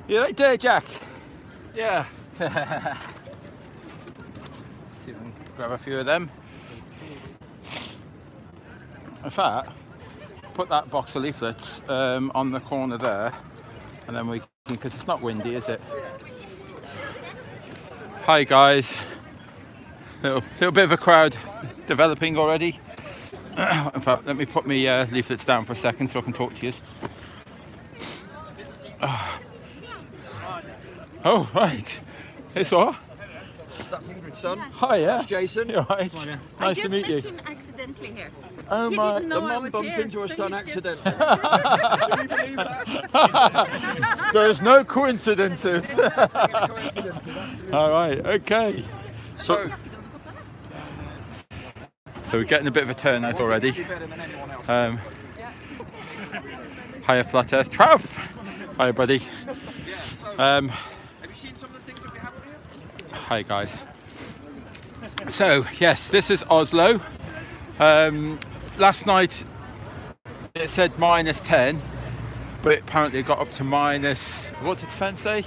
You right there, Jack? Yeah. See if we can grab a few of them. In fact, put that box of leaflets on the corner there, and then we can, because it's not windy, is it? Hi guys. Little bit of a crowd developing already. In fact, let me put my leaflets down for a second so I can talk to you. Oh, right. It's what? That's Ingrid's son. Hi, yeah. That's Jason. You're right. Nice to meet you. I just met him accidentally here. Oh He my. didn't know The I mum was bumped here, into her so son he's just- accidentally. Can you believe that? There's no coincidences. All right, okay. So we're getting a bit of a turnout already. Hiya, Flat Earth. Trav! Hiya, buddy. Have you seen some of the things that we have here? Hi, guys. So, yes, this is Oslo. Last night it said -10, but it apparently got up to minus, what did Sven say?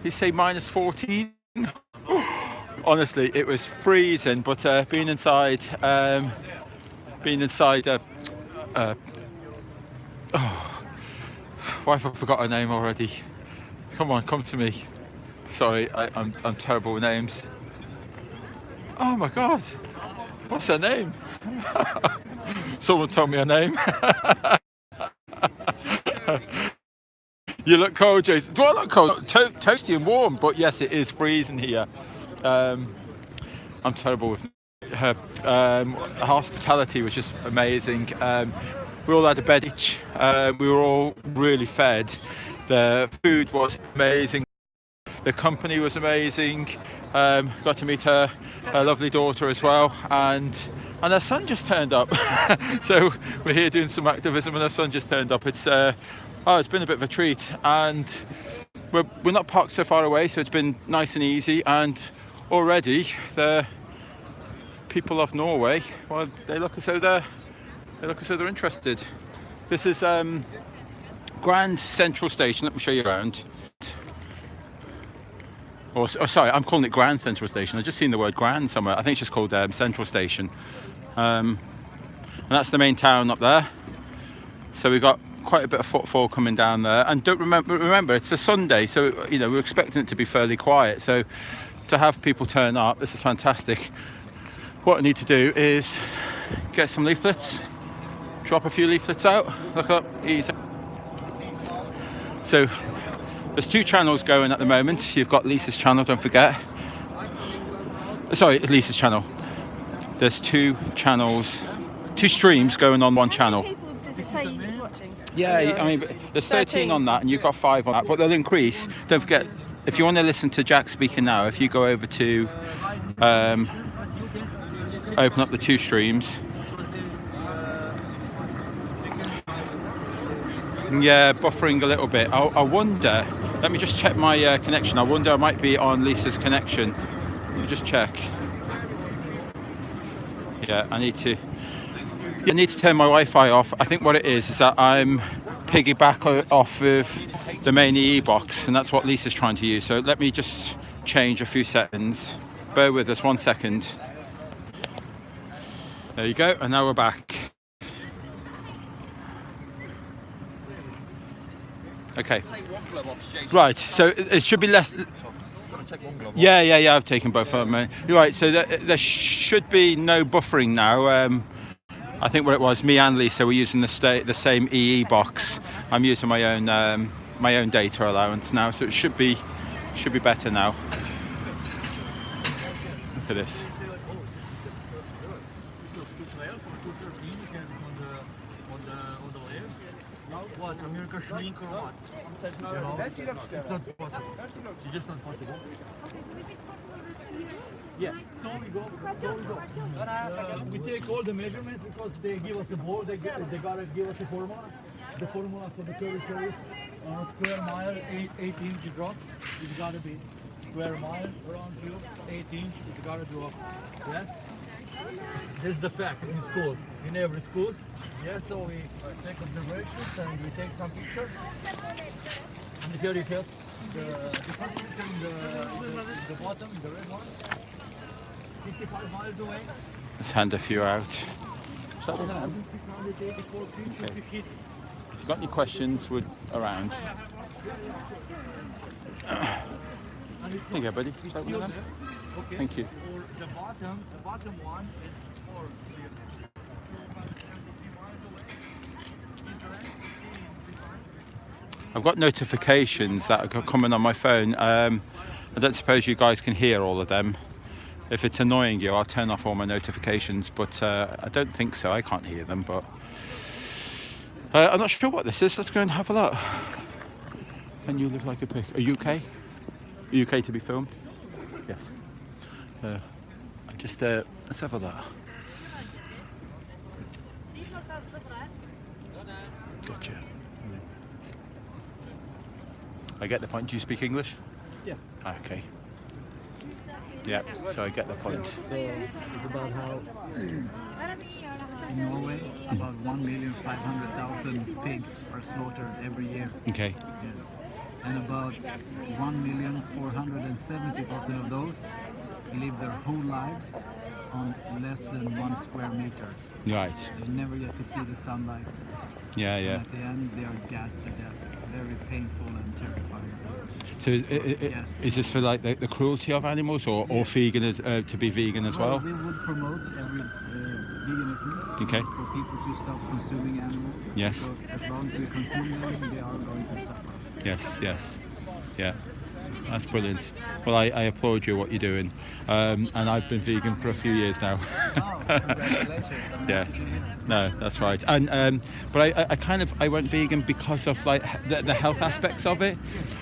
He say minus 14? Honestly, it was freezing, but being inside, oh, why have I forgot her name already? Come on, come to me. Sorry, I'm terrible with names. Oh my God, what's her name? Someone told me her name. You look cold, Jason. Do I look cold? Toasty and warm, but yes, it is freezing here. I'm terrible with her. Hospitality was just amazing. We all had a bed each. We were all really fed. The food was amazing. The company was amazing. Got to meet her lovely daughter as well, and her son just turned up. So we're here doing some activism, and her son just turned up. It's been a bit of a treat, and we're not parked so far away, so it's been nice and easy. And already the people of Norway, well, they look as though they're interested. This is Grand Central Station. Let me show you around. Or sorry, I'm calling it Grand Central Station. I've just seen the word Grand somewhere. I think it's just called Central Station. And that's the main town up there. So we've got quite a bit of footfall coming down there. And don't remember, it's a Sunday, so we're expecting it to be fairly quiet. So to have people turn up, this is fantastic. What I need to do is get some leaflets, drop a few leaflets out. Look up, easy. So there's 2 channels going at the moment. You've got Lisa's channel, don't forget. Sorry, Lisa's channel. There's 2 channels, 2 streams going on one channel. How many people does it say is watching? Yeah, I mean, there's 13 on that, and you've got 5 on that, but they'll increase. Don't forget, if you want to listen to Jack speaking now, if you go over to open up the 2 streams. Yeah, buffering a little bit. I wonder, let me just check my connection. I wonder I might be on Lisa's connection. Let me just check. Yeah, I need to turn my Wi-Fi off. I think what it is that I'm piggyback off of the main EE box, and that's what Lisa's trying to use. So let me just change a few settings. Bear with us 1 second. There you go, and now we're back. Okay. Right, so it should be less. Yeah, I've taken both of them. You're right, so there should be no buffering now. I think what it was, me and Lisa were using the same EE box. I'm using my own data allowance now, so it should be better now. Look at this. What, America shrink or what? It's not possible. It's just not possible. Yeah, so we go. We take all the measurements because they give us a board, they gotta give us a formula. The formula for the service square mile, 8 inch drop. It's gotta be square mile around you, 8 inch, it's gotta drop. Yeah? This is the fact in school, in every school. Yeah, so we take observations and we take some pictures. And here you have the first picture in the bottom, the red one, 65 miles away. Let's hand a few out. Is that what I have? 684 feet Okay. to hit. If you've got any questions, we're around. And it's There you go, buddy. Is that still one of them? there. Okay. Thank you. Or the bottom one is for clear. 273 miles away. Israel, you see behind. I've got notifications that are coming on my phone. I don't suppose you guys can hear all of them. If it's annoying you, I'll turn off all my notifications, but I don't think so. I can't hear them, but I'm not sure what this is. Let's go and have a look. And you live like a pig. Are you okay? Are you okay to be filmed? Yes. I just let's have a look. Gotcha. I get the point. Do you speak English? Yeah. Okay. Yeah, so I get the point. So it's about how in Norway about 1,500,000 pigs are slaughtered every year. Okay. Yes. And about 1,470,000 of those live their whole lives on less than 1 square meter. Right. They never get to see the sunlight. Yeah, And yeah. at the end, they are gassed to death. It's very painful and terrifying. So is this for like the cruelty of animals or vegan to be vegan as well? We would promote veganism Okay. for people to stop consuming animals. Yes. Because as long as we consume them, they are going to suffer. Yes, yes. Yeah. That's brilliant. Well, I applaud you what you're doing. And I've been vegan for a few years now. Oh, congratulations. Yeah. No, that's right. And but I went vegan because of like the health aspects of it,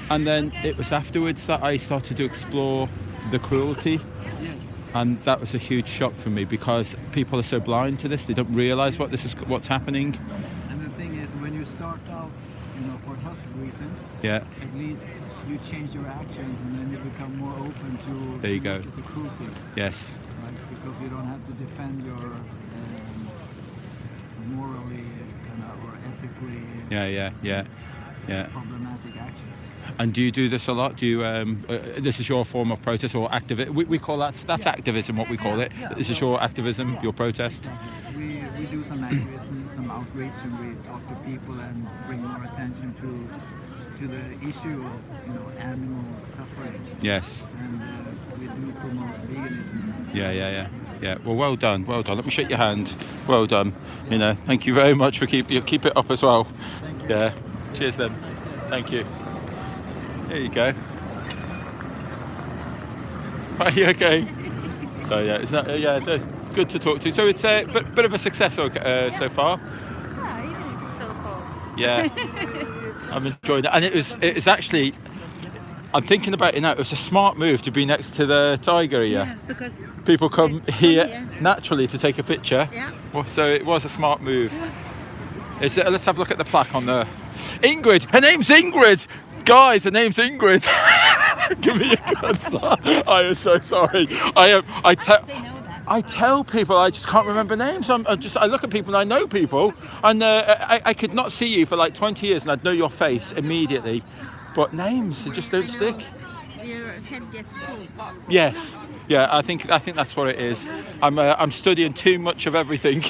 and then it was afterwards that I started to explore the cruelty, Yes. and that was a huge shock for me because people are so blind to this; they don't realise what's happening. And the thing is, when you start out, for health reasons, Yeah. at least you change your actions, and then you become more open to There you go. look at the cruelty, Yes. right? Because you don't have to defend your morally or ethically Yeah. problematic actions. And do you do this a lot? Do you? This is your form of protest or activism? We call that's activism. What we call it. Yeah. This is your activism, your protest. We do some activism, some outreach, and we talk to people and bring more attention to the issue of animal suffering. Yes. And we do promote veganism. Yeah. Well done. Let me shake your hand. Well done. Thank you very much for keep it up as well. Thank you. Yeah. Cheers then. Thank you. There you go. Are you okay? So yeah, it's not. Yeah, they're good to talk to. So it's a bit of a success so far. Yeah, even if it's so cold. Yeah. I'm enjoying it, and it was actually. I'm thinking about it now. It was a smart move to be next to the tiger here. Yeah, because People come here here. naturally to take a picture. Yeah. Well, so it was a smart move. Let's have a look at the plaque on the Ingrid. Her name's Ingrid. Guys, her name's Ingrid. Give me your guns. I am so sorry. they know that. I tell people I just can't remember names. I look at people and I know people, and I could not see you for like 20 years and I'd know your face immediately, but names they just don't stick. Your head gets full. Yes. Yeah, I think that's what it is. I'm studying too much of everything.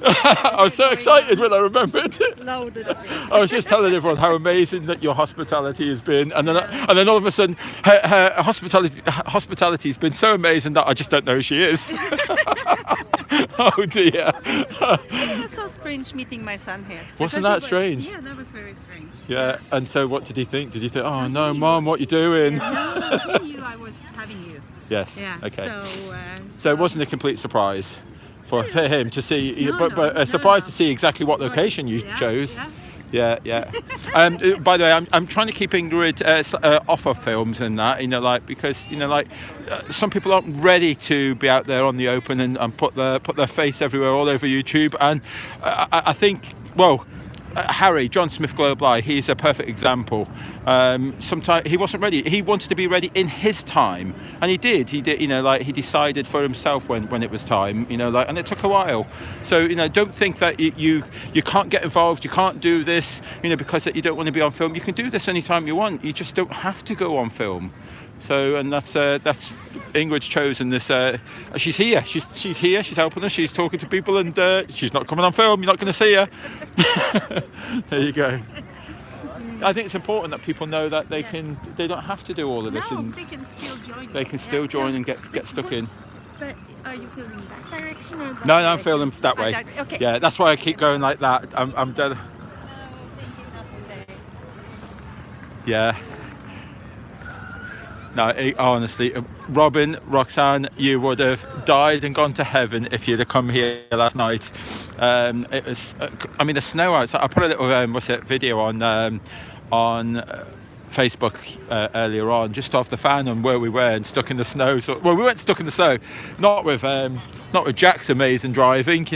I was so excited when I remembered. Loaded up. I was just telling everyone how amazing that your hospitality has been, and then all of a sudden, her hospitality has been so amazing that I just don't know who she is. Oh dear. It was so strange meeting my son here. Wasn't Because that strange? Yeah, that was very strange. Yeah. And so, what did he think? Did he think, "Oh no, Mom, what you doing?" No, he knew I was having you. Yes. Yeah. Okay. So it wasn't a complete surprise for him to see, No, but no, a surprise no. to see exactly what location you Yeah, chose. yeah. Yeah. By the way, I'm trying to keep Ingrid off of films and that, because some people aren't ready to be out there on the open and put their face everywhere, all over YouTube. And I think, well, Harry, John Smith Global, he's a perfect example. Sometimes he wasn't ready. He wanted to be ready in his time, and he did. He did. He decided for himself when it was time. And it took a while. So don't think that you can't get involved. You can't do this. Because that you don't want to be on film. You can do this anytime you want. You just don't have to go on film. So, and that's Ingrid's chosen this. She's here. She's here. She's helping us. She's talking to people, and she's not coming on film. You're not going to see her. There you go. I think it's important that people know that they don't have to do all of this. No, and they can still join. they can still join and get stuck in. But are you filming that direction or that No, I'm direction? filming that way. Okay. Yeah, that's why I keep going like that. I'm dead. Yeah. No, honestly, Robin, Roxanne, you would have died and gone to heaven if you'd have come here last night. It was, the snow outside. I put a little, video on Facebook earlier on, just off the fan on where we were and stuck in the snow. So, well, we weren't stuck in the snow, not with Jack's amazing driving.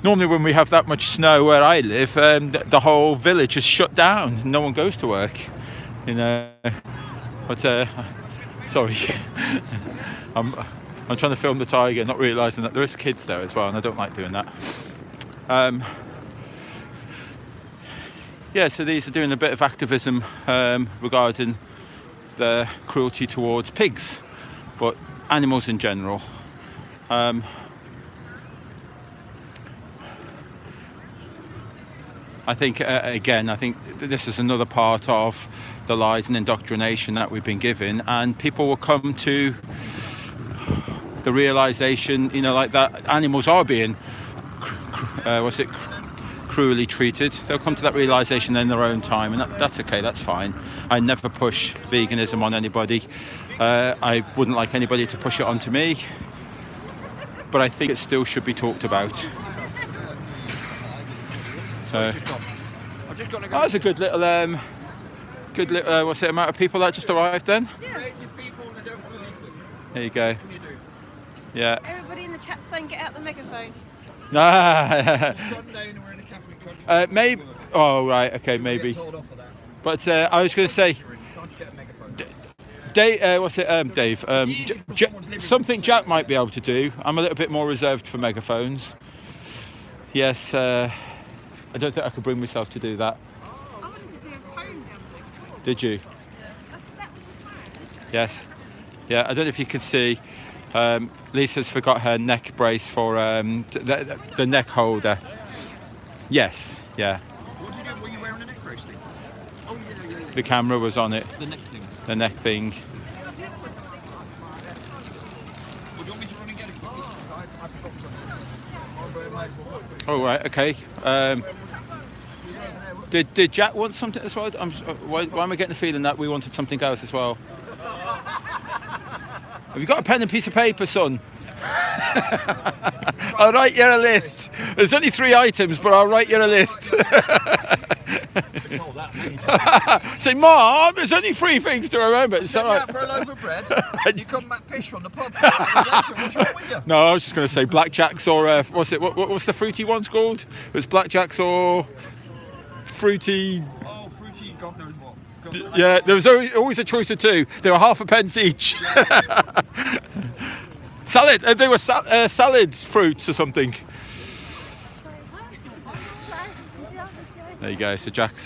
Normally when we have that much snow where I live, the whole village is shut down. No one goes to work. But sorry, I'm trying to film the tiger, not realising that there's kids there as well, and I don't like doing that. So these are doing a bit of activism regarding the cruelty towards pigs, but animals in general. I think this is another part of the lies and indoctrination that we've been given, and people will come to the realization, that animals are being cruelly treated. They'll come to that realization in their own time, and that's okay. That's fine. I never push veganism on anybody. I wouldn't like anybody to push it onto me, but I think it still should be talked about. So that's a good little amount of people that just arrived then? Yeah. People and they don't want to listen. There you go. What can you do? Yeah. Everybody in the chat saying get out the megaphone. Sunday and we're in a Catholic country. Maybe. Oh right. Okay. Maybe. Told off for that. But I was going to say, Can't you get a megaphone? Dave? Something Jack might be able to do. I'm a little bit more reserved for megaphones. Yes. I don't think I could bring myself to do that. I wanted to do a poem down there. Did you? That was the plan. Yes. Yeah. I don't know if you can see. Lisa's forgot her neck brace for the neck holder. Yes. Yeah. What did you do? Were you wearing a neck brace thing? Oh yeah. The camera was on it. The neck thing. The neck thing. Well, do you want me to run and get it? I forgot something. Oh right. Okay. Did Jack want something as well? Why am I getting the feeling that we wanted something else as well? Have you got a pen and piece of paper, son? I'll write you a list. There's only 3 items, but I'll write you a list. Say, Mom, there's only 3 things to remember. It's all right. For a loaf of bread, you come back pish from the pub. What's wrong with you? No, I was just going to say blackjacks or what's the fruity ones called? It was blackjacks or fruity. Oh, fruity, God knows what. Yeah, there was always a choice of 2. They were half a pence each. Salad. They were salad fruits or something. There you go. So Jack's.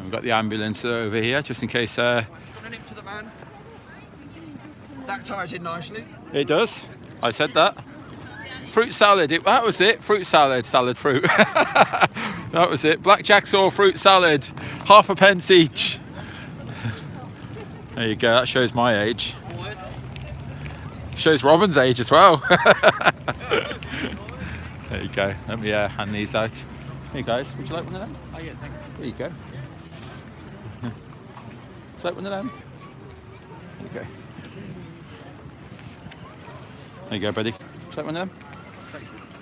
We've got the ambulance over here, just in case. Got a nip to the van. That ties in nicely. It does. I said that. Fruit salad. That was it. Fruit salad. Salad fruit. That was it. Blackjacks or fruit salad. Half a pence each. There you go. That shows my age. Shows Robin's age as well. There you go. Let me hand these out. Hey guys, would you like one of them? Oh yeah, thanks. There you go. Would you like one of them? There you go. There you go, buddy. Would you like one of them?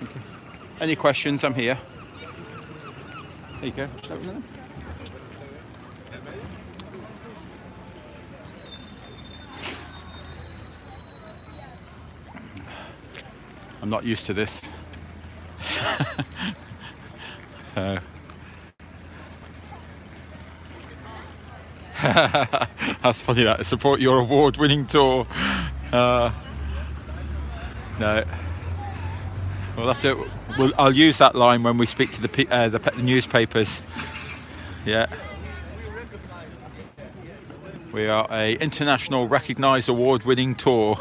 Okay. Any questions? I'm here. There you go. Would you like one of them? I'm not used to this. So that's funny, that support your award-winning tour. No, well, that's it. I'll use that line when we speak to the newspapers. Yeah, we are a international recognised award-winning tour.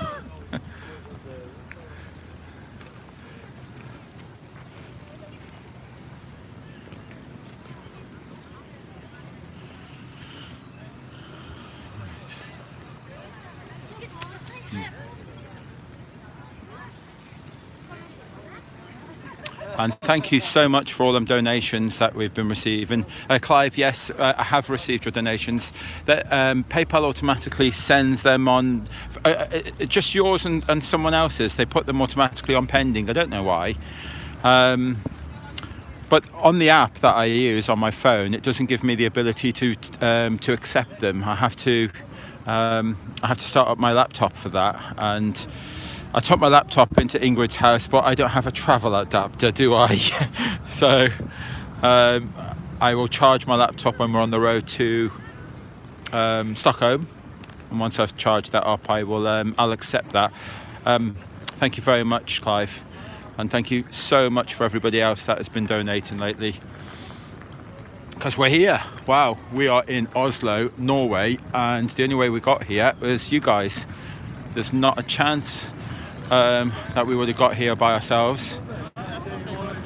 And thank you so much for all them donations that we've been receiving. Clive, yes, I have received your donations. That PayPal automatically sends them on, just yours and someone else's. They put them automatically on pending. I don't know why. But on the app that I use on my phone, it doesn't give me the ability to accept them. I have to start up my laptop for that. And I took my laptop into Ingrid's house, but I don't have a travel adapter, do I? So I will charge my laptop when we're on the road to Stockholm, and once I've charged that up, I'll accept that. Thank you very much, Clive, and thank you so much for everybody else that has been donating lately. Because we're here. Wow, we are in Oslo, Norway, and the only way we got here was you guys. There's not a chance that we would have got here by ourselves.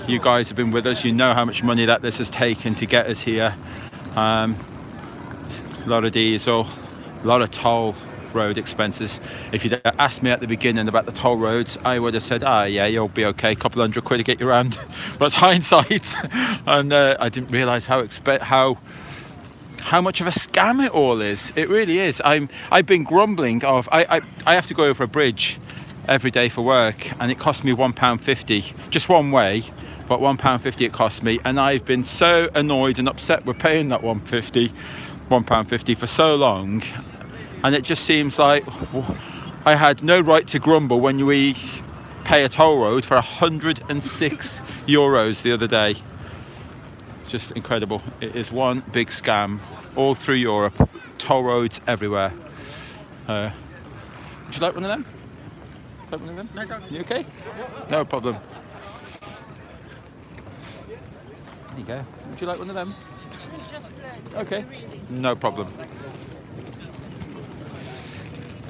You guys have been with us. You know how much money that this has taken to get us here. A lot of diesel, a lot of toll road expenses. If you'd asked me at the beginning about the toll roads, I would have said, yeah, you'll be okay, a couple £100 to get you around. But it's hindsight. And I didn't realise how much of a scam it all is. It really is. I've been grumbling of I have to go over a bridge every day for work, and it cost me £1.50 just one way, but £1.50 it cost me, and I've been so annoyed and upset with paying that £1.50 for so long, and it just seems like I had no right to grumble when we pay a toll road for €106 the other day. It's just incredible. It is one big scam all through Europe, toll roads everywhere. Would you like one of them? You okay? No problem. There you go. Would you like one of them? Okay. No problem.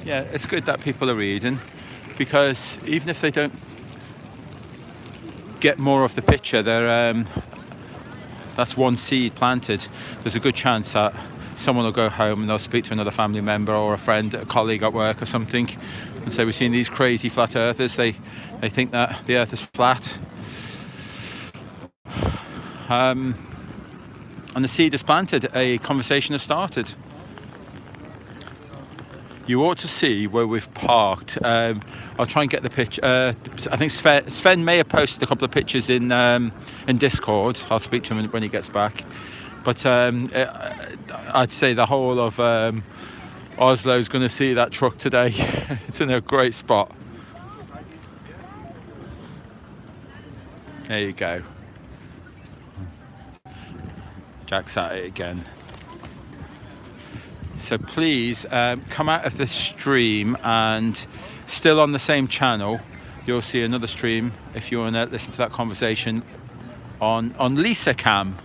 Yeah, it's good that people are reading, because even if they don't get more of the picture, that's one seed planted. There's a good chance that someone will go home and they'll speak to another family member or a friend, a colleague at work or something, and say, we've seen these crazy flat earthers. They think that the earth is flat. And the seed is planted, a conversation has started. You ought to see where we've parked. I'll try and get the picture. I think Sven may have posted a couple of pictures in Discord. I'll speak to him when he gets back. But I'd say the whole of Oslo is going to see that truck today. It's in a great spot. There you go. Jack's at it again. So please come out of the stream, and still on the same channel, you'll see another stream if you want to listen to that conversation on Lisa Cam.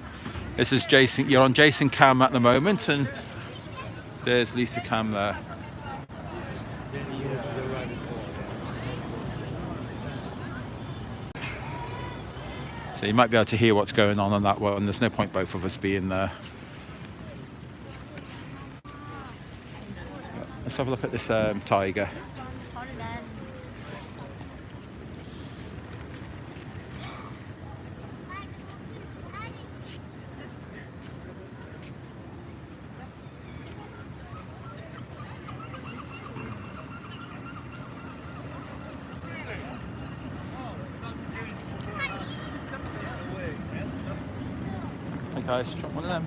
This is Jason. You're on Jason Cam at the moment, and there's Lisa Cam there. So you might be able to hear what's going on that one. There's no point both of us being there. Let's have a look at this tiger. Hey guys, try one of them.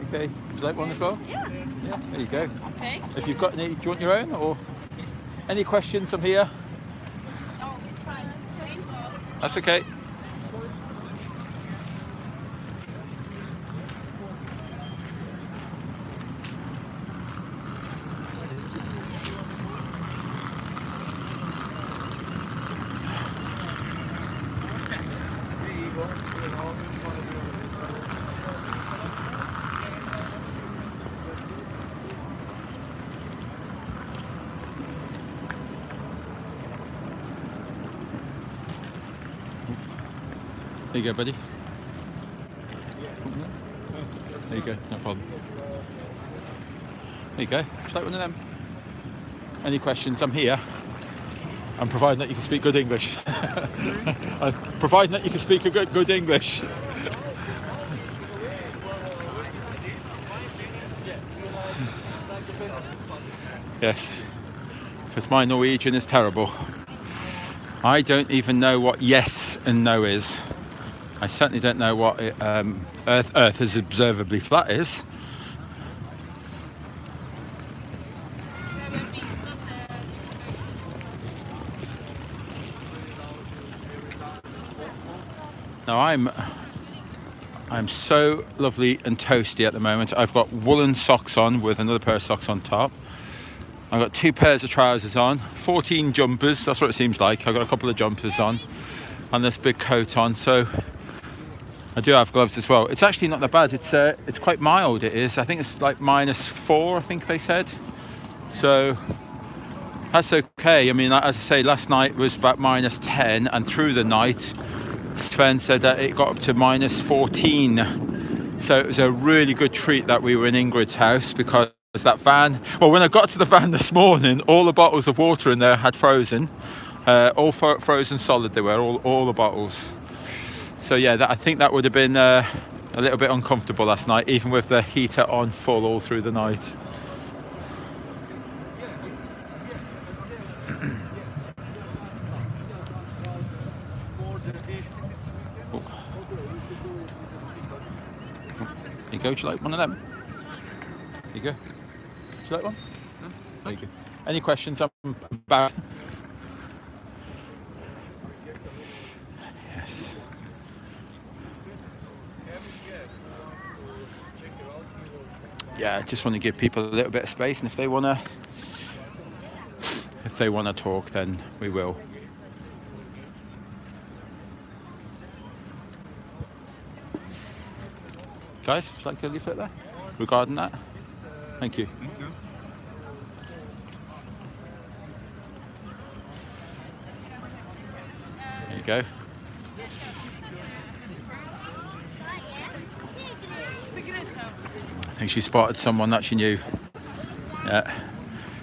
Okay, would you like one as well? Yeah. Yeah, there you go. Okay. If you've got any, do you want your own, or any questions? I'm here. Oh, it's fine. That's okay. There you go, buddy. There you go, no problem. There you go. Just like one of them. Any questions? I'm here. I'm providing that you can speak good English. I'm providing that you can speak a good English. Yes, because my Norwegian is terrible. I don't even know what yes and no is. I certainly don't know what Earth is observably flat is. Now I'm so lovely and toasty at the moment. I've got woolen socks on with another pair of socks on top. I've got 2 pairs of trousers on, 14 jumpers, that's what it seems like. I've got a couple of jumpers on and this big coat on, so I do have gloves as well. It's actually not that bad. It's quite mild, it is. I think it's like -4, I think they said. So that's okay. I mean, as I say, last night was about -10, and through the night, Sven said that it got up to -14. So it was a really good treat that we were in Ingrid's house, because that van, well, when I got to the van this morning, all the bottles of water in there had frozen. All frozen solid they were, all the bottles. So yeah, I think that would have been a little bit uncomfortable last night, even with the heater on full all through the night. Oh. There you go, would you like one of them? There you go. Would you like one? There you go. Any questions about? Yes. Yeah, I just want to give people a little bit of space, and if they wanna talk, then we will. Guys, would you like a leaflet there regarding that? Thank you. There you go. I think she spotted someone that she knew. Yeah.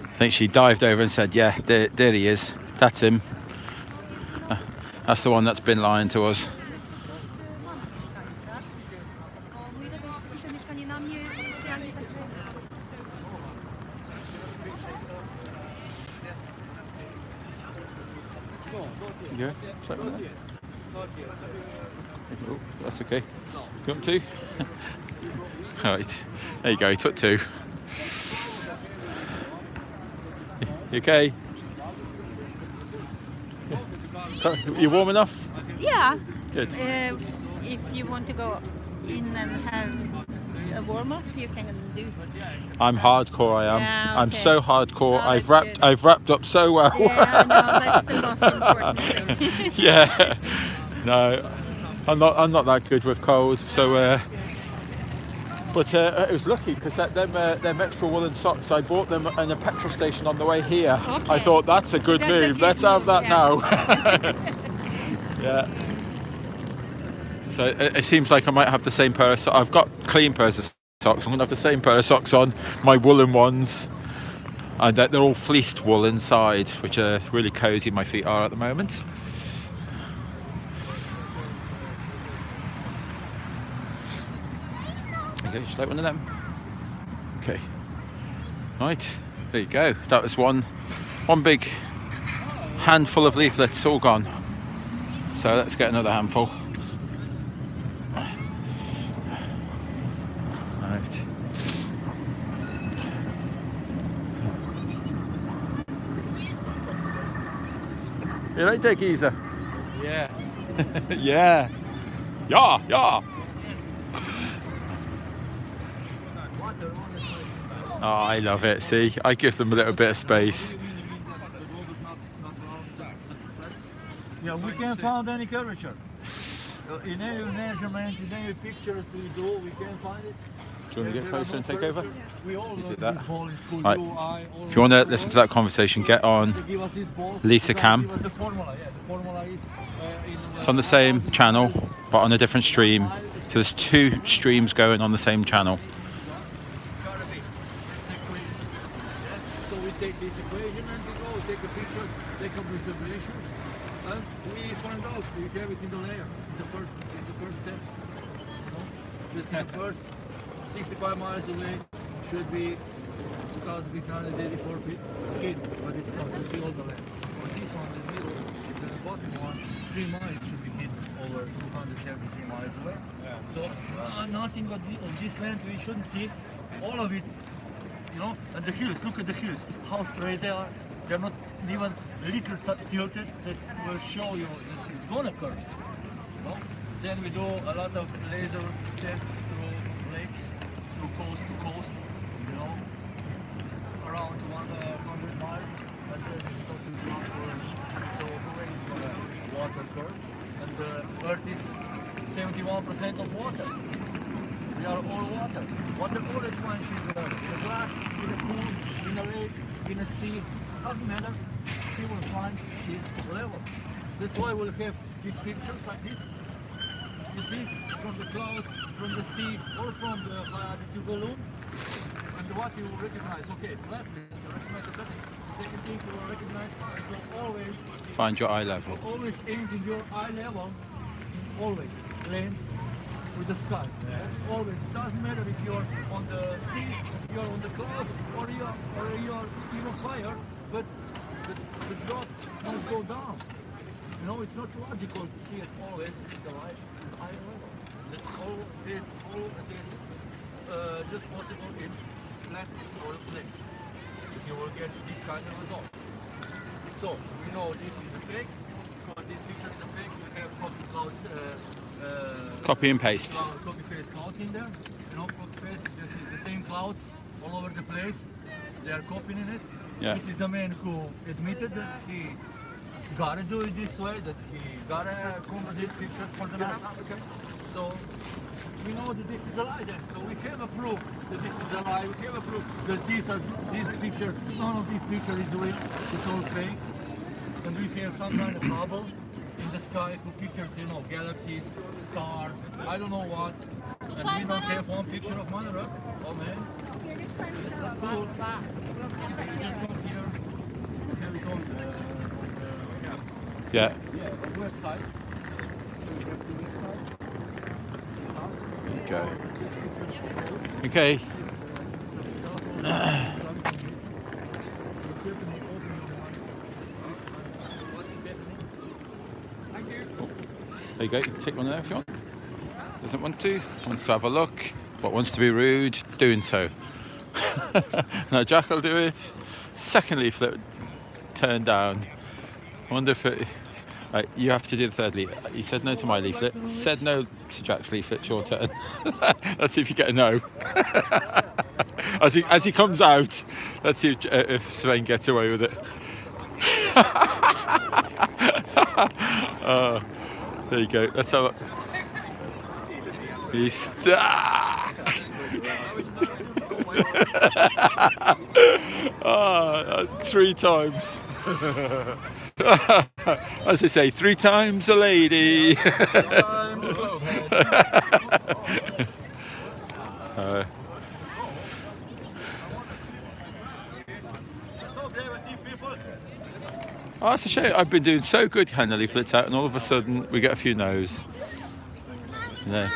I think she dived over and said, yeah, there he is. That's him. That's the one that's been lying to us. Yeah, oh, that's okay. You want 2? Right, there you go, he took 2. You okay? You warm enough? Yeah. Good. If you want to go in and have a warm up, you can do. I'm hardcore. I am. Yeah, I'm okay. so hardcore. Oh, I've that's good. wrapped up so well. Yeah, no, that's the most important thing. Yeah. No, I'm not that good with cold. So, but it was lucky because them extra woolen socks, I bought them in a petrol station on the way here. Okay. I thought that's a good That's a move. good Let's have move, that yeah. now. Yeah. So it seems like I might have the same pair of socks. I've got clean pairs of socks. I'm going to have the same pair of socks on, my woolen ones. And they're all fleeced wool inside, which are really cosy, my feet are at the moment. Okay, just like one of them. Okay. Right, there you go. That was one big handful of leaflets, all gone. So let's get another handful. Right. You right there, geezer? Yeah. Yeah. Yeah, yeah. Oh, I love it. See, I give them a little bit of space. Yeah, we can find any curvature. In any measurement, in any pictures we do, we can find it. Do you want to get closer and take over? We all You learn did that. this ball in school. Right. You, I, all If you want to of us, listen to that conversation, get on. They give us this ball. Lisa They Cam. give us the formula. Yeah, the formula is It's on the same channel, but on a different stream. So there's two streams going on the same channel. So we take this equation and we go take the pictures, take up observations, and we find out we have it in the layer, in the first step. You know, just the first 65 miles away should be 2,384 feet hidden, but it's not. You see all the land. But this one, the middle, the bottom one, 3 miles should be hidden over 273 miles away. So nothing but on this land we shouldn't see all of it. You know, and the hills, look at the hills, how straight they are. They're not even a little tilted. That will show you that it's gonna curve. You know? Then we do a lot of laser tests through lakes, through coast to coast, you know, around 100 miles, and then it's not too long for so where is the water curve, and the Earth is 71% of water. We are all water. Water always finds she's water. In a glass, in a pool, in a lake, in a sea, doesn't matter. She will find she's level. That's why we'll have these pictures like this. You see, from the clouds, from the sea, or from the high altitude balloon. And what you will recognize, okay, flatness, you recognize the flatness. The second thing you will recognize, you will always Find your eye level. always aim in your eye level, always land with the sky. Always. Doesn't matter if you're on the sea, if you're on the clouds, or you're even higher, but the drop must go down. You know, it's not logical to see it always in the high level. It's all just possible in flatness or plane. You will get this kind of result. So we know this is a fake, because this picture is a fake. We have copy clouds. Copy and paste. Copy paste clouds in there. You know, copy paste. This is the same clouds all over the place. They are copying it. Yeah. This is the man who admitted that he gotta do it this way, that he gotta composite pictures for the NASA. Okay. So we know that this is a lie then. So we have a proof that this is a lie. We have a proof that this picture, none of this picture is real. It's all fake. And we have some kind of bubble in the sky who pictures, you know, galaxies, stars, I don't know what. And we don't have one picture of Mother Earth. Oh man, that's not cool. We just got here. Here we go. Yeah. Yeah, website. Okay. Okay. There you go. You can take one there if you want. Doesn't want to. Wants to have a look. But wants to be rude. Doing so. No, Jack will do it. Second leaflet turned down. I wonder if it. Right, you have to do the third leaflet. You said no to my leaflet. Said no to Jack's leaflet. It's your turn. Let's see if you get a no. As he comes out, let's see if Sven gets away with it. There you go. Let's have a. He's stuck. 3 times. As they say, 3 times a lady. Oh, that's a shame. I've been doing so good handing the leaflets out, and all of a sudden we get a few no's. There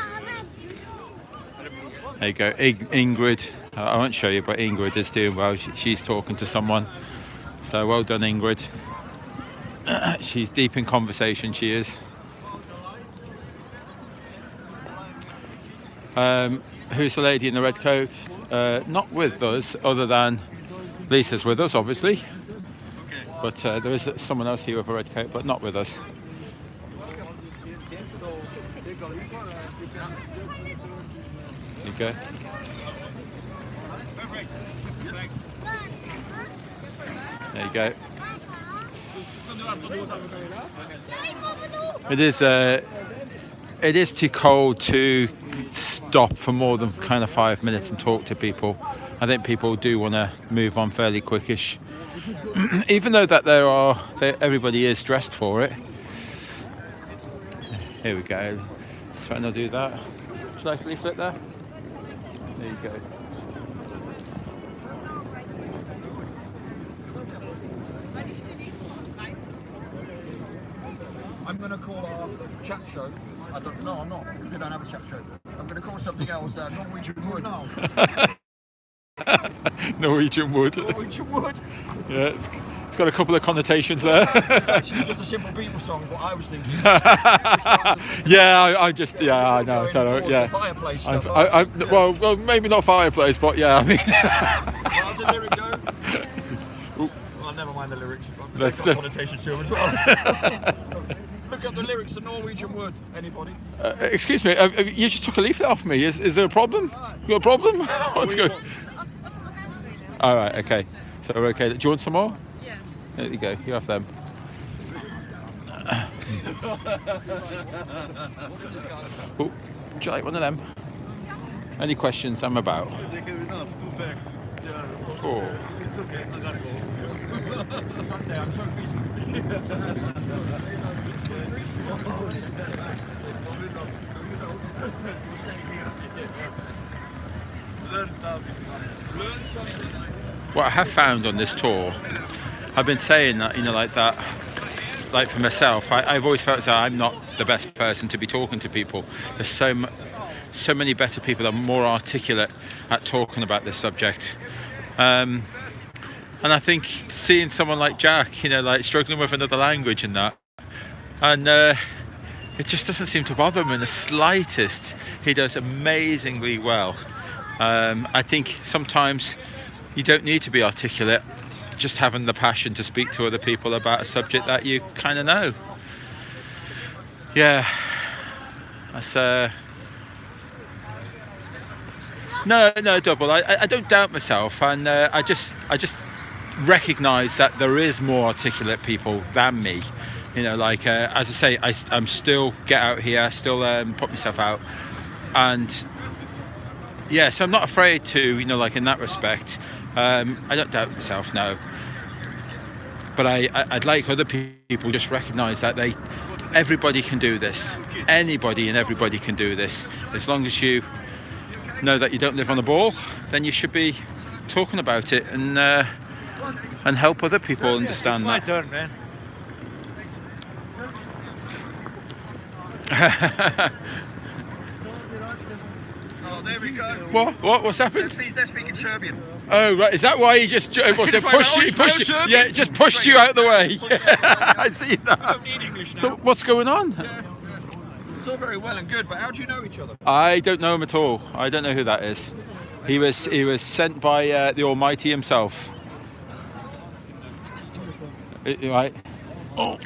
you go. Ingrid. I won't show you, but Ingrid is doing well. She's talking to someone. So well done, Ingrid. She's deep in conversation, she is. Who's the lady in the red coat? Not with us, other than Lisa's with us, obviously. But there is someone else here with a red coat, but not with us. you go. There you go. It is too cold to stop for more than kind of 5 minutes and talk to people. I think people do want to move on fairly quickish, even though that everybody is dressed for it. Here we go. Let's try not to do that. Would you like a leaflet there? There you go. I'm going to call our chat show. I'm not. We don't have a chat show. I'm going to call something else Norwegian Wood. Norwegian Wood. Norwegian Wood. Yeah, it's got a couple of connotations there. It's actually just a simple Beatles song, what I was thinking. I know. Yeah. Fireplace I'm, stuff. well, maybe not fireplace, but yeah, I mean. How does the lyric go? Well, never mind the lyrics. They've got connotations to them as well. Look up the lyrics to Norwegian Wood. Anybody? Excuse me, you just took a leaflet off me. Is there a problem? You got a problem? What's going? All right, okay. So we're okay. Do you want some more? Yeah. There you go. You have them. Oh, would you like one of them? Any questions? I'm about. Oh. It's okay. I gotta go. Sunday, I'm so busy. Learn something. Learn something. What I have found on this tour, I've been saying that, like that, like for myself, I've always felt that I'm not the best person to be talking to people. There's so many better people that are more articulate at talking about this subject. And I think seeing someone like Jack, like struggling with another language and that, and it just doesn't seem to bother him in the slightest. He does amazingly well. I think sometimes you don't need to be articulate, just having the passion to speak to other people about a subject that you kind of know. Yeah, that's no double. I don't doubt myself, and I just recognise that there is more articulate people than me. Like as I say, I'm still get out here, still put myself out, and yeah, so I'm not afraid to, like in that respect. I don't doubt myself, no. But I'd like other people just recognise that everybody can do this. Anybody and everybody can do this. As long as you know that you don't live on a ball, then you should be talking about it and help other people understand that. My turn, man. Oh, there we go. What's happened? They're speaking Serbian. Oh right, is that why he just pushed you? Yeah, just pushed you out the way. I see that. I don't need English now. So what's going on? Yeah. It's all very well and good, but how do you know each other? I don't know him at all. I don't know who that is. He was sent by the Almighty himself. Right. Oh.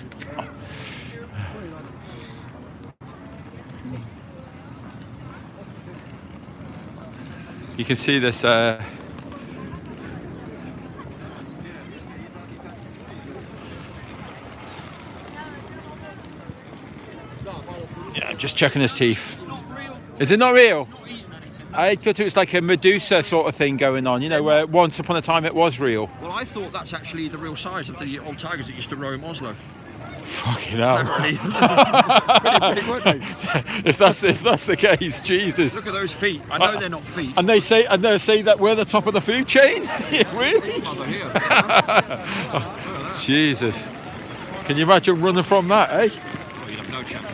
You can see this. Yeah, I'm just checking his teeth. Is it not real? I thought it was like a Medusa sort of thing going on, where once upon a time it was real. Well, I thought that's actually the real size of the old tigers that used to roam Oslo. Fucking hell. Pretty big, weren't they? if that's the case, Jesus. Look at those feet. I know they're not feet. And they say that we're the top of the food chain. Really? Here. Jesus. Can you imagine running from that, eh? Well, you'd have no chance.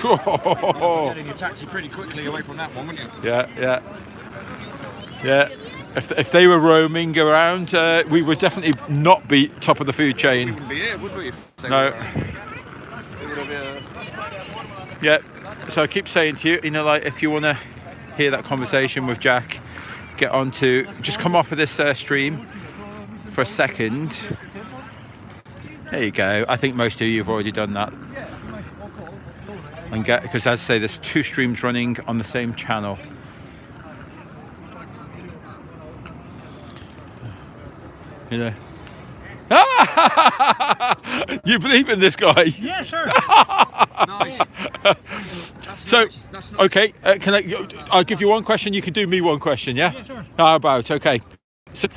Getting your taxi pretty quickly away from that one, wouldn't you? Yeah. If they were roaming around, we would definitely not be top of the food chain. We wouldn't be here, would we? No. Yeah. So I keep saying to you, like if you want to hear that conversation with Jack, just come off of this stream for a second. There you go. I think most of you have already done that. and get, because as I say, there's 2 streams running on the same channel. You know. You believe in this guy? Yeah, sure. Nice. So, That's nice. okay, I'll give you one question, you can do me one question, yeah? Yeah, sure. How about, okay. So,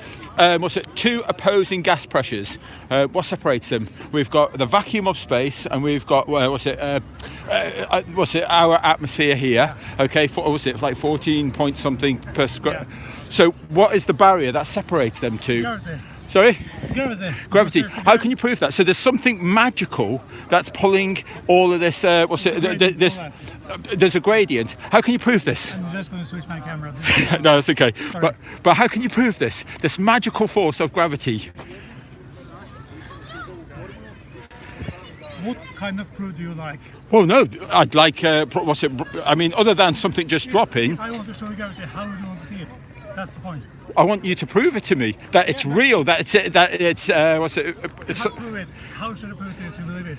what's it? 2 opposing gas pressures. What separates them? We've got the vacuum of space, and we've got what's it? Our atmosphere here. Okay, what's it? Like 14 point something per square. Yeah. So, what is the barrier that separates them two? Gravity. Sorry? Gravity. How can you prove that? So there's something magical that's pulling all of this. There's a gradient. How can you prove this? I'm just going to switch my camera. No, that's okay. Sorry. But how can you prove this? This magical force of gravity. What kind of proof do you like? Well, no, I'd like. I mean, other than something just dropping, If I want to show you gravity, how do you want to see it? That's the point. I want you to prove it to me that it's real. That it's How prove it? How should I prove it to believe it?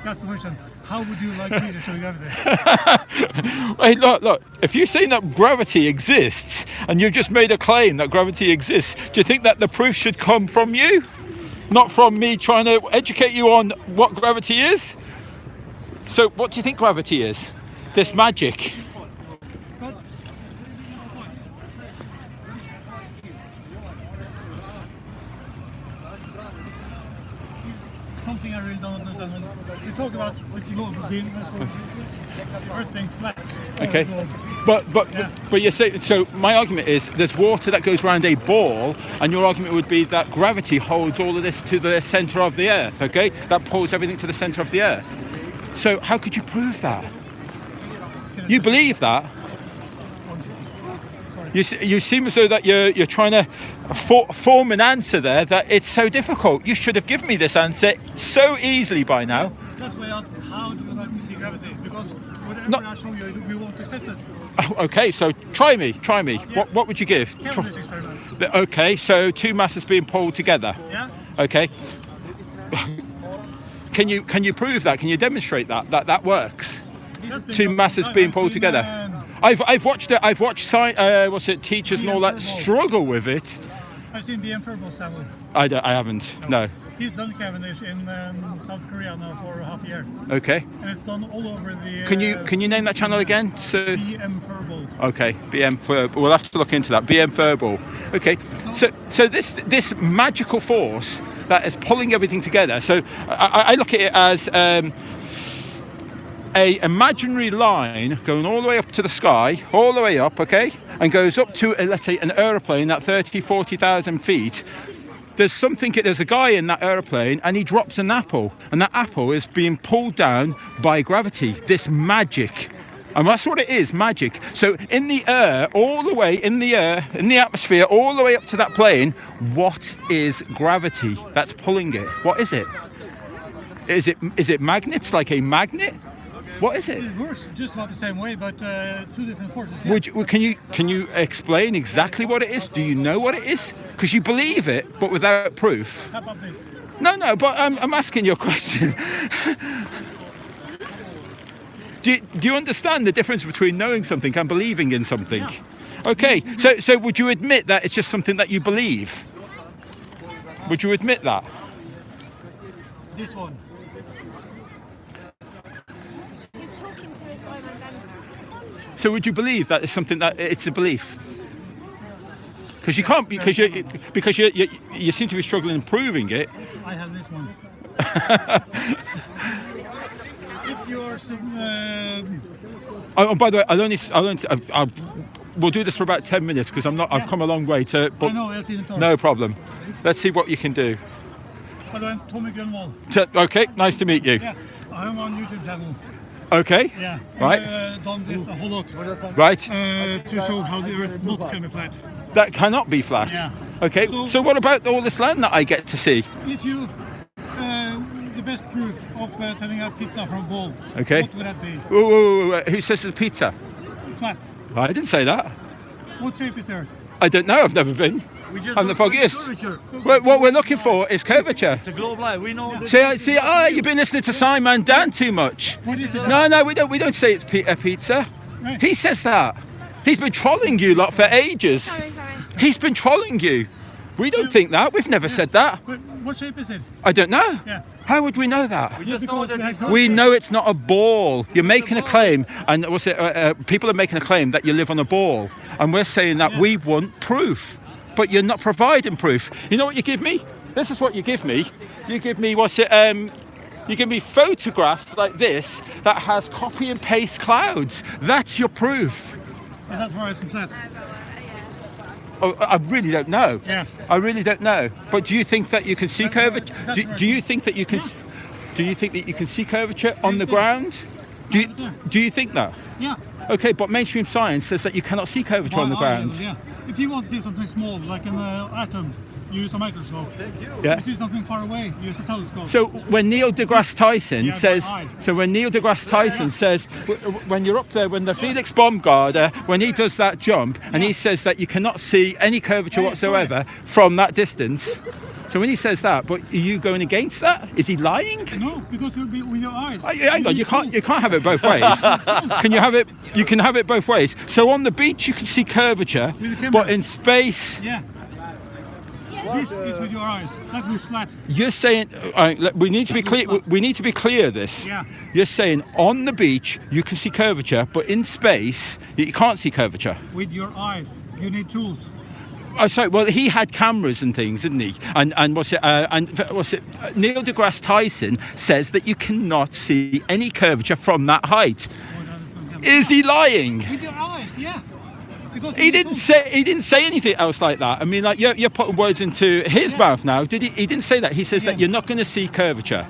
That's the question. How would you like me to show you gravity? Hey, look. If you're saying that gravity exists and you've just made a claim that gravity exists, do you think that the proof should come from you, not from me trying to educate you on what gravity is? So, what do you think gravity is? This magic. But something I really don't understand when you talk about what you go being Earth being flat. Okay. Yeah. But you say, so my argument is there's water that goes around a ball, and your argument would be that gravity holds all of this to the centre of the Earth, okay? That pulls everything to the centre of the Earth. So how could you prove that? You believe that? You seem as though that you're trying to form an answer there that it's so difficult. You should have given me this answer so easily by now. That's why I ask, how do you like to see gravity? Because whatever No. I show you, we won't accept it. Oh, okay, so try me. Yeah. What would you give? Chemistry experiment. Okay, so 2 masses being pulled together. Yeah. Okay. Can you prove that? Can you demonstrate that works? That's been 2 done masses time. being I've pulled seen, together. I've watched it. I've watched teachers and all that struggle with it. I've seen BM Ferbal's sample. I haven't. No. He's done Cavendish in South Korea now for half a year, Okay. and it's done all over the. Can you name that channel again? So. BM Ferbal. Okay, BM Furball. We'll have to look into that. BM Furball. Okay, so this magical force that is pulling everything together. So I look at it as a imaginary line going all the way up to the sky, all the way up, okay, and goes up to let's say an aeroplane at 40,000 feet. There's a guy in that aeroplane, and he drops an apple, and that apple is being pulled down by gravity. This magic. And that's what it is, magic. So in the air, all the way in the air, in the atmosphere, all the way up to that plane, what is gravity that's pulling it? What is it? Is it magnets, like a magnet? What is it? It works just about the same way, but 2 different forces. Yeah. Can you explain exactly what it is? Do you know what it is? Because you believe it, but without proof. How about this? No, but I'm asking you a question. Do you understand the difference between knowing something and believing in something? Yeah. Okay, so would you admit that it's just something that you believe? Would you admit that? This one. He's talking to his own agenda. So would you believe that it's something that it's a belief? Because you can't, because you seem to be struggling proving it. I have this one. If you're Oh, by the way, we'll do this for about 10 minutes because I've come a long way to. But I know, I've seen it. no problem. Let's see what you can do. By the way, I'm Tommy Grunwald. So, okay, nice to meet you. Yeah, I'm on YouTube channel. Okay. Yeah. Right. I've done this a whole lot. Right. To show how the Earth not can be flat. That cannot be flat. Yeah. Okay. So what about all this land that I get to see? If you, the best proof of turning a pizza from a ball. Okay. What would that be? Whoa. Who says it's pizza? Flat. I didn't say that. What shape is the Earth? I don't know. I've never been. We just and the look for foggiest. curvature. What we're looking for is curvature. It's a globe light. We know. You've been listening to Simon Dan too much. What is it? No, we don't say it's a pizza. Right. He says that. He's been trolling you lot for ages. Sorry. He's been trolling you. We don't think that. We've never said that. But what shape is it? I don't know. Yeah. How would we know that? We just know that it's not. We know it's not a ball. You're making a claim, and people are making a claim that you live on a ball, and we're saying that we want proof, but you're not providing proof. You know what you give me? This is what you give me. You give me you give me photographs like this that has copy and paste clouds. That's your proof. Is that horizon flat? Oh, I really don't know. Yeah. I really don't know. But do you think that you can see curvature? that's right. Do you think that you can? Do you think that you can see curvature on the ground? Do you think that? Yeah. Okay, but mainstream science says that you cannot see curvature on the ground. Yeah. If you want to see something small, like an atom, use a microscope. Yeah. If you see something far away, use a telescope. So when Neil deGrasse Tyson Yeah, says, but I- so when Neil deGrasse Tyson says, when you're up there, when the Felix Baumgartner, when he does that jump, and he says that you cannot see any curvature Yeah, whatsoever from that distance. So when he says that, but are you going against that? Is he lying? No, because you'll be with your eyes. Hang on, you can't have it both ways. Can you have it? You can have it both ways. So on the beach you can see curvature, With the camera. but in space Yeah. This is with your eyes. That looks flat. you're saying we need to be clear. We need to be clear. This. Yeah. You're saying on the beach you can see curvature, but in space you can't see curvature. With your eyes. You need tools. Oh, sorry. Well, he had cameras and things, didn't he? And Neil deGrasse Tyson says that you cannot see any curvature from that height. Is he lying? With your eyes, yeah. Because He didn't say anything else like that. I mean, like you're putting words into his mouth now. Did he? He didn't say that. He says that you're not going to see curvature.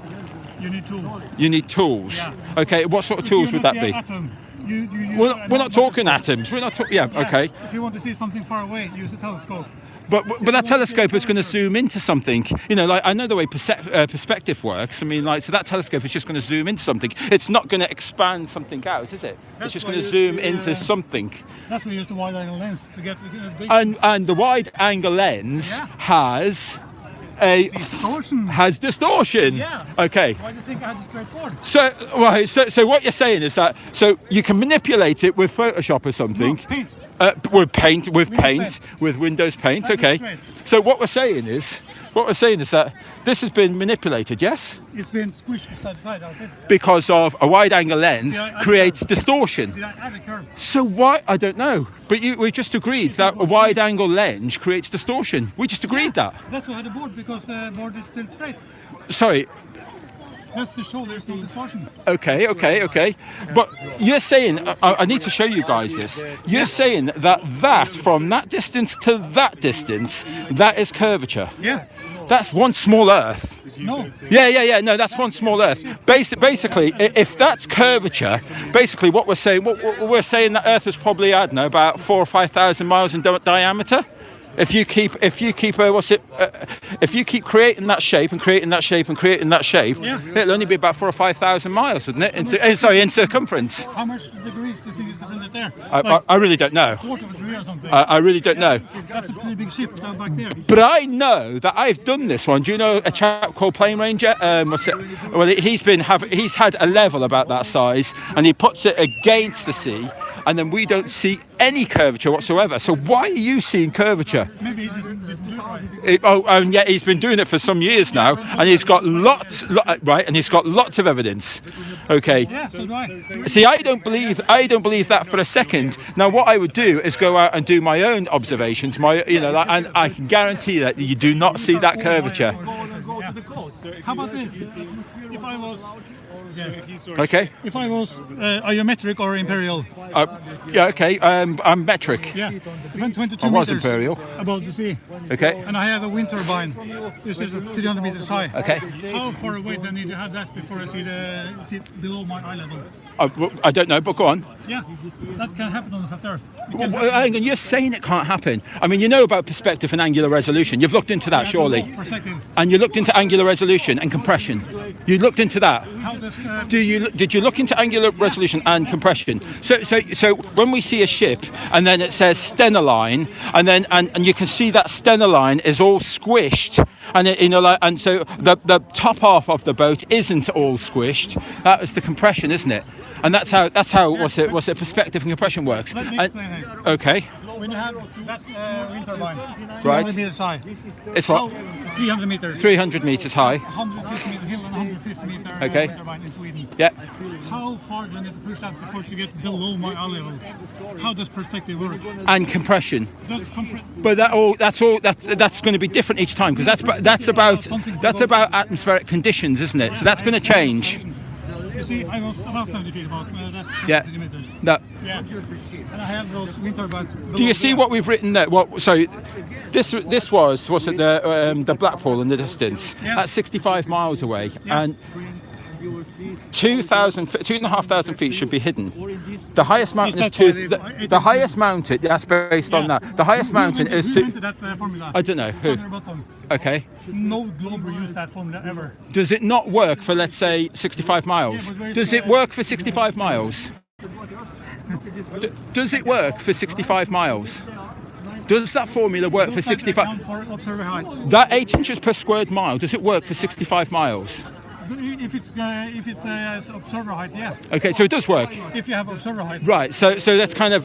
You need tools. You need tools. Yeah. Okay. What sort of If you tools would wanna that see be? an atom, you use We're a not talking microscope. atoms. We're not talking. Yeah. Yeah. Okay. If you want to see something far away, use a telescope. But that telescope is going to zoom into something. You know, like I know the way perspective works. I mean, like so that telescope is just going to zoom into something. It's not going to expand something out, is it? That's It's just why going to you zoom see, into something. That's why you use the wide-angle lens to get the And the wide angle lens Yeah. has a distortion. has distortion. Yeah. Okay. Why do you think I had a straight board? So what you're saying is that so you can manipulate it with Photoshop or something. No, paint. With paint, Paint. with Windows Paint. That is Okay. great. So what we're saying is that this has been manipulated, yes, It's been squished side to side, outfit. because of a wide-angle lens Yeah, I- creates distortion. Did I add a curve? So why? I don't know. But we just agreed that a wide-angle lens creates distortion. We just agreed that. That's why I had a board, because the board is still straight. Sorry. That's to show there's no distortion. Okay. But you're saying, I need to show you guys this. You're saying that from that distance to that distance, that is curvature. Yeah. That's one small Earth. No. Yeah. No, that's one small Earth. Basically, if that's curvature, basically what we're saying, we're saying that Earth is probably, I don't know, about 4,000 or 5,000 miles in diameter. If you keep creating that shape and creating that shape and creating that shape, Yeah. it'll only be about 4,000 or 5,000 miles, wouldn't it? In circumference. How much degrees do you think is in it there? I really don't know. Quarter of a degree or something. I really don't know. That's a pretty big ship down back there. But I know that I've done this one. Do you know a chap called Plane Ranger? Well, he's had a level about that size, and he puts it against the sea, and then we don't see any curvature whatsoever. So why are you seeing curvature? Maybe it isn't do it right. And yet he's been doing it for some years now, and he's got lots of evidence. Okay. Yeah, so do I. See, I don't believe that for a second. Now, what I would do is go out and do my own observations. And I can guarantee that you do not see that curvature. How about this? If I was, Okay. if I was iometric or imperial, Yeah. Okay. I'm metric. yeah, if I'm 22 I was meters imperial. above the sea, Okay. and I have a wind turbine, this is 300 meters high. Okay. How far away do I need to have that before I see it below my eye level? I don't know, but go on. Yeah, that can happen on the flat Earth. It Well, can happen. hang on, you're saying it can't happen. I mean, you know about perspective and angular resolution. You've looked into that, surely. Perspective. And you looked into angular resolution and compression. You looked into that. How does Did you look into angular resolution and compression? So when we see a ship and then it says stenoline, and then and you can see that stenoline is all squished, and and so the top half of the boat isn't all squished. That is the compression, isn't it? And that's how what's it perspective and compression works. Let me explain this. Okay. When you have that wind turbine, Right. 300 meters high. It's what? 300 meters. 300 meters high. 150 meter hill and 150 meter Okay. wind turbine in Sweden. Yeah. How far do you need to push that before to get below my eye level? How does perspective work? And compression. Does But that's going to be different each time, because that's about atmospheric conditions, isn't it? So that's going to change. You see, I was about 70 feet, that's 20 Yeah. centimeters. No. Yeah. And I have those wind turbines. Do you see what we've written there? So this was the Blackpool in the distance. Yeah. That's 65 miles away, Yeah. and 2,500 feet should be hidden. The highest mountain is the highest mountain. That's based on that. The highest mountain is Who two. invented that formula? I don't know who. Sandra Bottom. Okay. No globe used that formula ever. Does it not work for, let's say, 65 miles? Yeah, but where's Does it work for 65 miles? Does it work for 65 miles? Does that formula work for 65? For observer height. That 8 inches per squared mile, does it work for 65 miles? If it has observer height, yeah. Okay, so it does work. If you have observer height. Right, so that's kind of,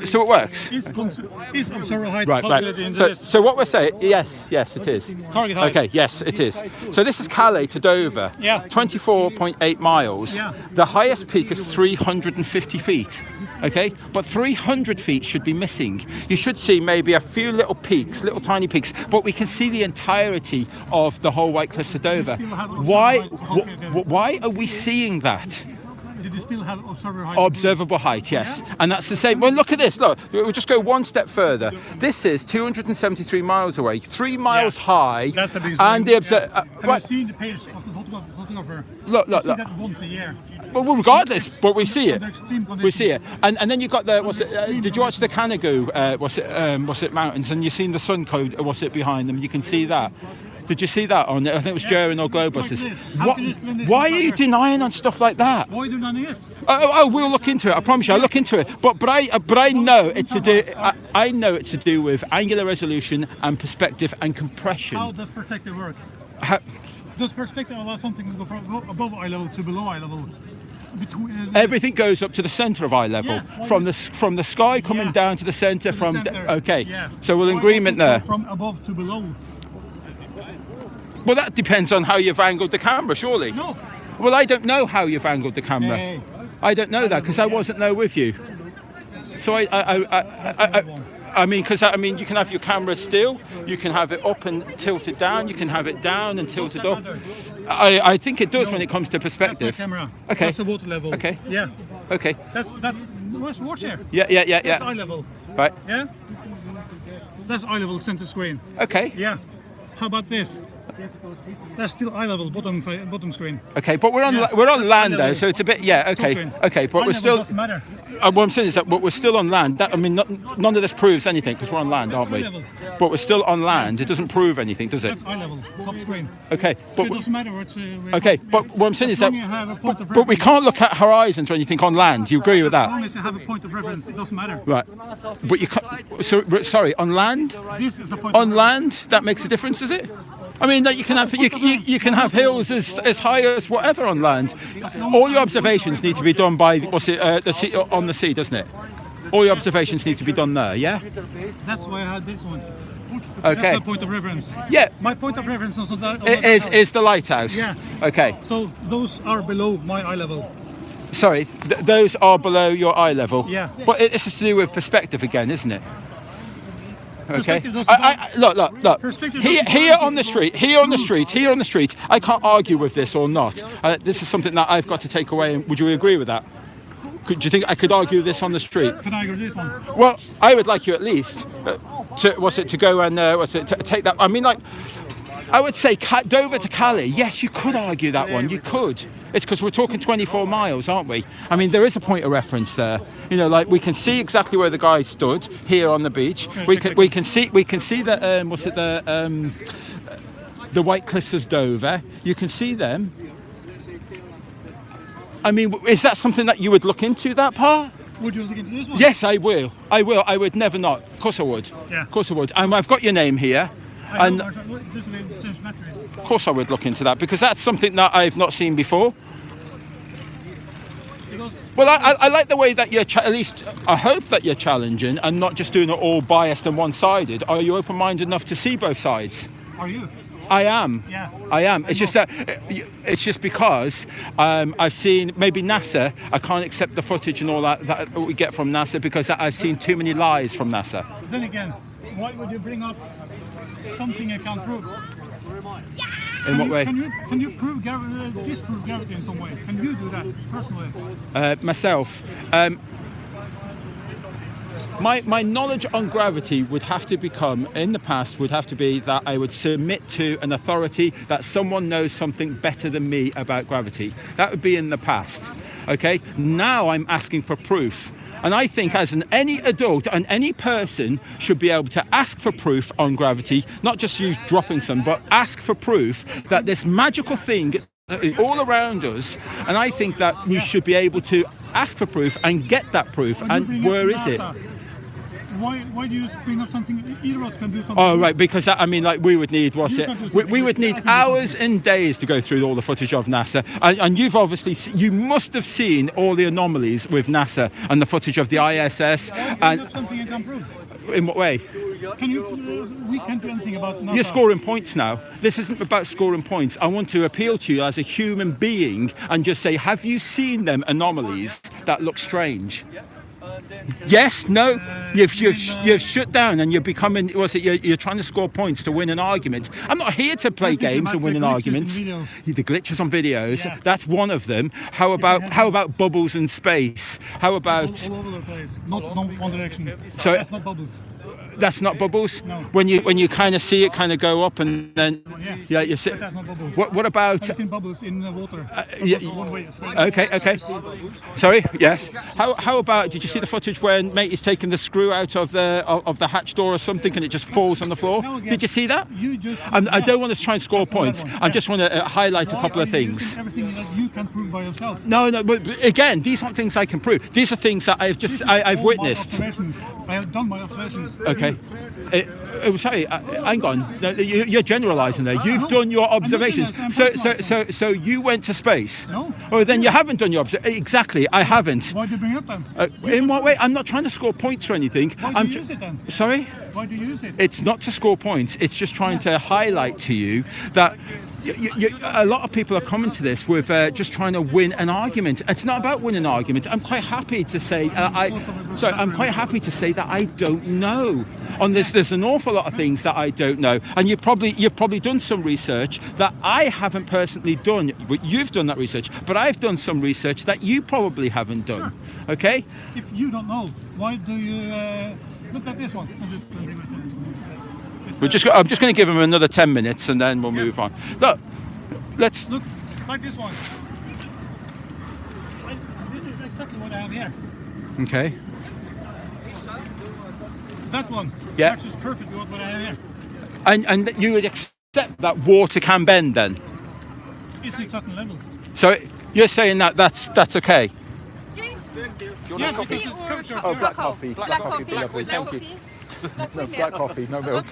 so it works. Is observer height Right, calculated in right. this? So what we're saying, yes, it is. Target height. Okay, yes, it is. So this is Calais to Dover, Yeah. 24.8 miles. Yeah. The highest peak is 350 feet. Okay, but 300 feet should be missing. You should see maybe a few little peaks, little tiny peaks, but we can see the entirety of the whole White Cliffs of Dover. still have Why? observer height. Why are we seeing that? Did you still have observer height? Observable height, yes. And that's the same. Well, look at this. Look, we'll just go one step further. This is 273 miles away, 3 miles high. That's a big and the Have you seen the page of the photographer? Look. You see that once a year. Well, regardless, but we see it. Under extreme We see it. conditions. And then you've got the, did you watch the Canigou, what's it, mountains? And you've seen the sun code, behind them? You can see that. Did you see that on it? I think it was German or Globuses. Like this. How can you explain this Why in are you Flanders? denying on stuff like that? Why do none of this? Oh, we'll look into it. I promise you, I'll look into it. But I know it's to do. I know it's to do with angular resolution and perspective and compression. How does perspective work? How- Does perspective allow something to go from above eye level to below eye level? Between, Everything goes up to the centre of eye level, Yeah, why from the sky coming Yeah. down to the centre. to the center. Okay, Yeah. so we're in Why agreement does this there. go from above to below. Well, that depends on how you've angled the camera, surely. No. Well, I don't know how you've angled the camera. Hey. I don't know that because I wasn't there with you. So I mean, you can have your camera still, you can have it up and tilted down, you can have it down and tilted up. I think it does when it comes to That's my perspective. camera. Okay. That's the water level. Okay. Yeah. Okay. That's watch here. Yeah. That's eye level. Right. Yeah. That's eye level center screen. Okay. Yeah. How about this? That's still eye level bottom screen. Okay, but we're on Yeah, we're on that's land eye though, level. so it's a bit okay, Screen. okay, but Eye we're level still. doesn't matter. What I'm saying is that we're still on land. None of this proves anything because we're on land, aren't we? eye level. But we're still on land. It doesn't prove anything, does it? That's eye level top screen. Okay, So but it doesn't matter what's. okay, but what I'm saying is that. As long as you have a point of But we reference- can't look at horizons or anything on land. You agree with As long that? as you have a point of reference, it doesn't matter. Right. But you can't. Sorry, on land? This is a point. On of land, that makes a difference, does it? I mean, that you can have you can have hills as high as whatever on land. All your observations need to be done by the sea, on the sea, doesn't it? All your observations need to be done there. Yeah. That's why I had this one. Okay. That's my point of reference. Yeah. My point of reference is on that. It is the lighthouse. Yeah. Okay. So those are below my eye level. Sorry, those are below your eye level. Yeah. But this is to do with perspective again, isn't it? Okay. Perspective doesn't Look. Perspective Here doesn't- on the street. I can't argue with this or not. This is something that I've got to take away. And would you agree with that? Do you think I could argue this on the street? Can I agree with this one? Well, I would like you at least to go and to take that. I mean, like, I would say Dover to Calais. Yes, you could argue that one. You could. It's because we're talking 24 miles, aren't we? I mean, there is a point of reference there. You know, like we can see exactly where the guy stood here on the beach. We can see the White Cliffs of Dover. You can see them. I mean, is that something that you would look into, that part? Would you look into this one? Yes, I will. I will. I would never not. Of course I would. Yeah. Of course I would. And I've got your name here. I know, this way to change batteries. Of course I would look into that, because that's something that I've not seen before. Because Well, I like the way that you're, at least I hope that you're challenging and not just doing it all biased and one-sided. Are you open-minded enough to see both sides? are you? I am. Yeah. I am. It's just that it's just because I've seen maybe NASA. I can't accept the footage and all that we get from NASA, because I've seen too many lies from NASA. Then again, why would you bring up something you can't prove? In what way? Can you prove disprove gravity in some way? Can you do that personally? Myself. My knowledge on gravity would have to become, in the past, would have to be that I would submit to an authority, that someone knows something better than me about gravity. That would be in the past. Okay? Now I'm asking for proof. And I think as any adult and any person should be able to ask for proof on gravity, not just you dropping some, but ask for proof that this magical thing is all around us. And I think that we should be able to ask for proof and get that proof. And where is it? Why do you bring up something either of us can do something? Oh, right, because I mean, like, we would need, we would need hours and days to go through all the footage of NASA. And you've obviously, you must have seen all the anomalies with NASA and the footage of the ISS. And up something you can prove. In what way? We can't do anything about NASA. You're scoring points now. This isn't about scoring points. I want to appeal to you as a human being and just say, have you seen them anomalies that look strange? Yes, no, you've shut down and you're becoming, you're trying to score points to win an argument. I'm not here to play games and win an argument. The glitches on videos, yeah. That's one of them. How about bubbles in space? How about all over the place, not one direction. So that's not bubbles. That's not bubbles. No. When you kind of see it kind of go up and then Yeah, you see. but that's not bubbles. What about? I've seen bubbles in the water. Yeah, One way, straight. Okay. Sorry. Yes. How about? Did you see the footage when mate is taking the screw out of the hatch door or something and it just falls on the floor? Now again, Did you see that? You just. I don't want to try and score That's the points. bad one. I just want to highlight a couple of Why are you things. using everything that you can prove by yourself. No, but again, these aren't things I can prove. These are things that I've All my witnessed. observations. I have done my observations. Okay. Sorry, hang on. No, you're generalising there. You've done your observations. I'm not So you went to space. No. Oh, then you haven't done your observations. Exactly, I haven't. Why do you bring it up then? In what way? I'm not trying to score points or anything. Why do you use it then? Sorry? Why do you use it? It's not to score points. It's just trying to highlight to you that a lot of people are coming to this with just trying to win an argument. It's not about winning an argument. I'm quite happy to say I'm quite happy to say that I don't know. On this, there's an awful lot of things that I don't know, and you've probably done some research that I haven't personally done. You've done that research, but I've done some research that you probably haven't done. Sure. Okay? If you don't know, why do you look at this one? I'm just going to give him another 10 minutes and then we'll move on. Look, let's look like this one. This is exactly what I have here. Okay. That one matches perfectly what I have here. And you would accept that water can bend then? Easily cut and level. So you're saying that's okay? Yeah, because it's curvature. Oh, black coffee. Black coffee. Lovely, thank you. No, black coffee, no milk.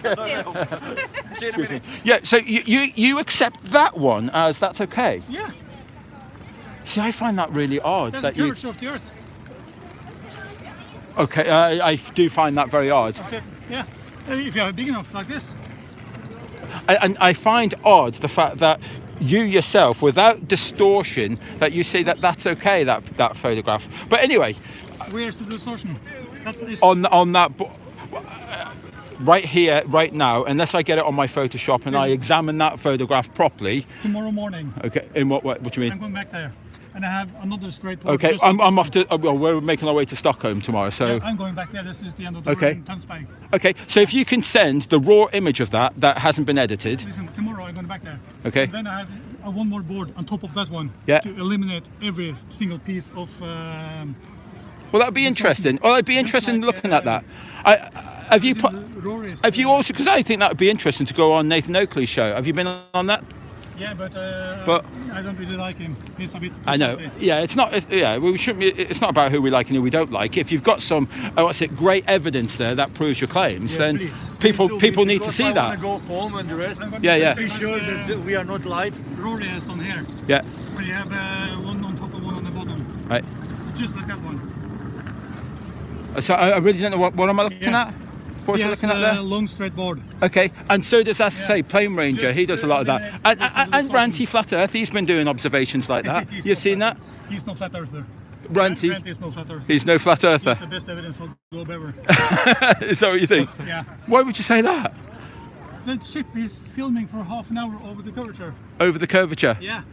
Excuse me. Yeah, so you accept that one as that's okay? Yeah. See, I find that really odd. That's that the curvature of the Earth. Okay, I do find that very odd. That's it. Yeah. If you have big enough like this. And I find odd the fact that you yourself, without distortion, that you say that that's okay, that photograph. But anyway, where's the distortion? That's on that. Right here, right now, unless I get it on my Photoshop and I examine that photograph properly. Tomorrow morning. Okay, in what do you mean? I'm going back there, and I have another straight port. Okay, I'm off to. Well, we're making our way to Stockholm tomorrow, so. Yeah, I'm going back there. This is the end of the road in Tønsberg. Okay, so if you can send the raw image of that hasn't been edited. Listen, tomorrow I'm going back there. Okay. And then I have one more board on top of that one. Yeah. To eliminate every single piece of. Well, that'd be interesting. Well, I'd be interested in looking at that. Have you also, because I think that would be interesting to go on Nathan Oakley's show. Have you been on that? Yeah, but I don't really like him. He's a bit too I know. salty. Yeah, it's not. We shouldn't. It's not about who we like and who we don't like. If you've got some, great evidence there that proves your claims, then people need to see that. Go home and the rest. Yeah. Be sure that we are not light. Rory has done here. Yeah. Where you have one on top and one on the bottom. Right. Just like that one. So I really don't know what am I looking at? What's He he has looking at there? a long straight board. Okay, and so does, as I say, Plane Ranger. He does a lot of that. And Ranty Flat Earth, he's been doing observations like that. You've seen that? He's no flat earther. Ranty, Grant is no flat earther. he's no flat earther. He's the best evidence for globe ever. Is that what you think? Yeah. Why would you say that? The ship is filming for half an hour over the curvature. Over the curvature? Yeah.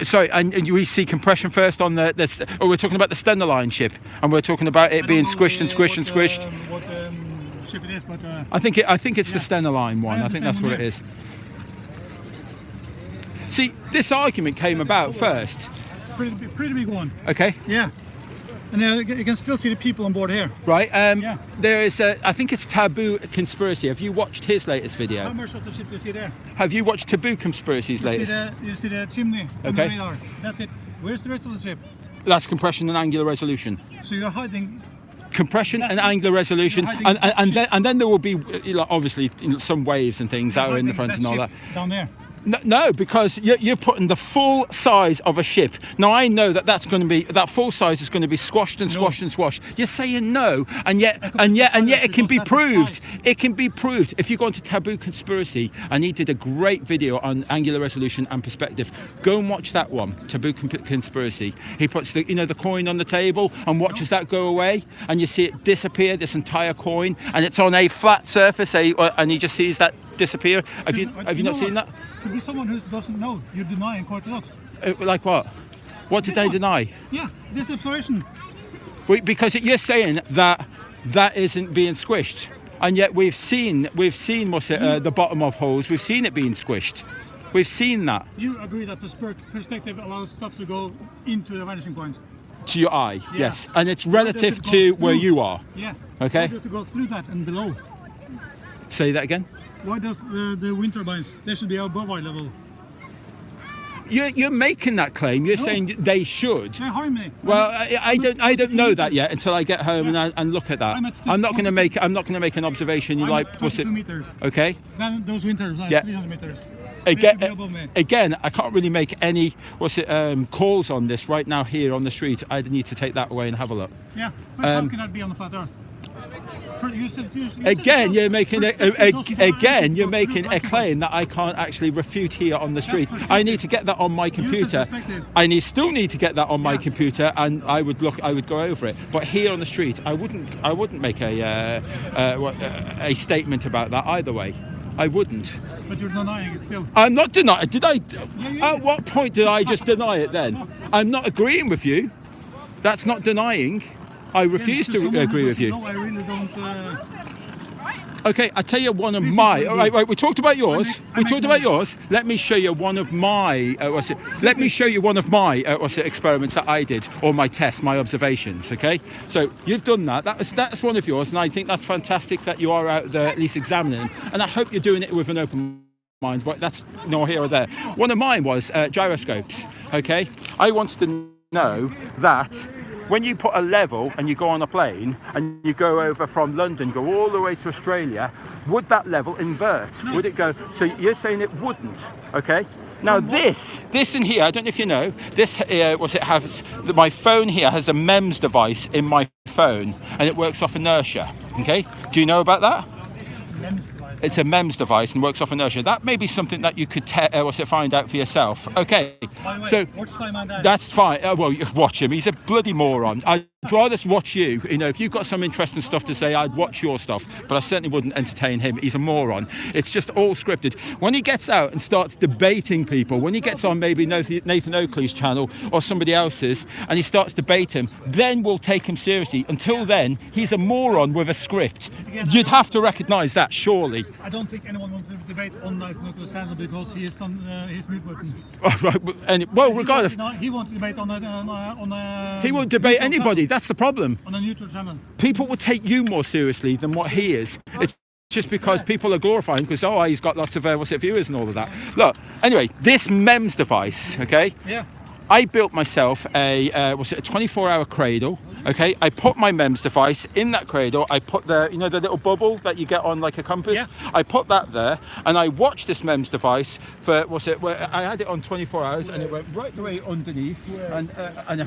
Sorry, and we see compression first on the we're talking about the Stenderline ship, and we're talking about it being squished and squished and squished. What ship it is, but I think it's the Stenderline one. I think that's what it is. See, this argument came about first. pretty big one. Okay. Yeah. And you can still see the people on board here. Right. Yeah. There is I think it's Taboo Conspiracy. Have you watched his latest How video? much of the ship do you see there? Have you watched Taboo Conspiracy's latest? You see the chimney on Okay. the radar. That's it. Where's the rest of the ship? That's compression and angular resolution. So you're hiding. Compression and angular resolution, and then there will be obviously some waves and things that are in the front and all that. Down there. No, because you're putting the full size of a ship. Now I know that full size is going to be squashed and squashed and squashed. You're saying no, and yet it can be proved. It can be proved. If you go onto Taboo Conspiracy, and he did a great video on angular resolution and perspective. Go and watch that one, Taboo Conspiracy. He puts the coin on the table and watches that go away, and you see it disappear. This entire coin, and it's on a flat surface, and he just sees that disappear. Have you not seen that? Could be someone who doesn't know. You're denying quite a lot. Like what? What did they deny? Yeah, this observation. Because you're saying that isn't being squished, and yet we've seen the bottom of holes. We've seen it being squished. We've seen that. You agree that perspective allows stuff to go into the vanishing point. To your eye, Yeah. yes, and it's relative to where you are. Yeah. Okay. Why does it go through that and below? Say that again. Why does the wind turbines? They should be above eye level. You're making that claim. You're saying they should. They harm me. Well, I don't know that yet until I get home and look at that. I'm not going to make an observation. I'm Like, at what's it? 22 meters. Okay. Then those wind turbines Yeah. are 300 meters. They should be above me. Again, I can't really make any calls on this right now here on the street. I need to take that away and have a look. Yeah. But how can that be on the flat Earth? You said Again, you're making you're making a claim that I can't actually refute here on the street. I need to get that on my computer. perspective. I still need to get that on my computer, and I would go over it. But here on the street, I wouldn't make a statement about that either way. I wouldn't. But you're denying it still. I'm not denying. Did I? Yeah. At what point did I just deny it then? I'm not agreeing with you. That's not denying. I refuse to agree with you. No, I really don't. Okay, I tell you one of This is my. really All right, we talked about yours. I make noise. Let me show you one of my. Let me show you one of my experiments that I did, or my tests, my observations. Okay, so you've done that. That's one of yours, and I think that's fantastic that you are out there at least examining them. And I hope you're doing it with an open mind. But that's nor here or there. One of mine was gyroscopes. Okay, I wanted to know that. When you put a level and you go on a plane and you go over from London, go all the way to Australia, would that level invert? No. Would it go? So you're saying it wouldn't, okay? Now this in here, I don't know if you know, this my phone here has a MEMS device in my phone, and it works off inertia, okay? Do you know about that? It's a MEMS device and works off inertia. That may be something that you could find out for yourself. Okay, By the way, so watch Simon Dad. that's fine. Well, you watch him. He's a bloody moron. I'd rather watch you. If you've got some interesting stuff to say, I'd watch your stuff. But I certainly wouldn't entertain him. He's a moron. It's just all scripted. When he gets out and starts debating people, when he gets on maybe Nathan Oakley's channel or somebody else's, and he starts debating, then we'll take him seriously. Until then, he's a moron with a script. You'd have to recognise that, surely. I don't think anyone wants to debate on Nathan Oakley's channel because he is on his mute button. Right, well, regardless, He won't debate on a. he won't debate neutral anybody. channel. That's the problem. On a neutral channel. People will take you more seriously than what he is. It's just because people are glorifying because he's got lots of viewers and all of that. Look, anyway, this MEMS device, okay? Yeah. I built myself a 24-hour cradle. Okay, I put my MEMS device in that cradle. I put the little bubble that you get on like a compass. Yeah. I put that there, and I watched this MEMS device for I had it on 24 hours, and it went right the way underneath, and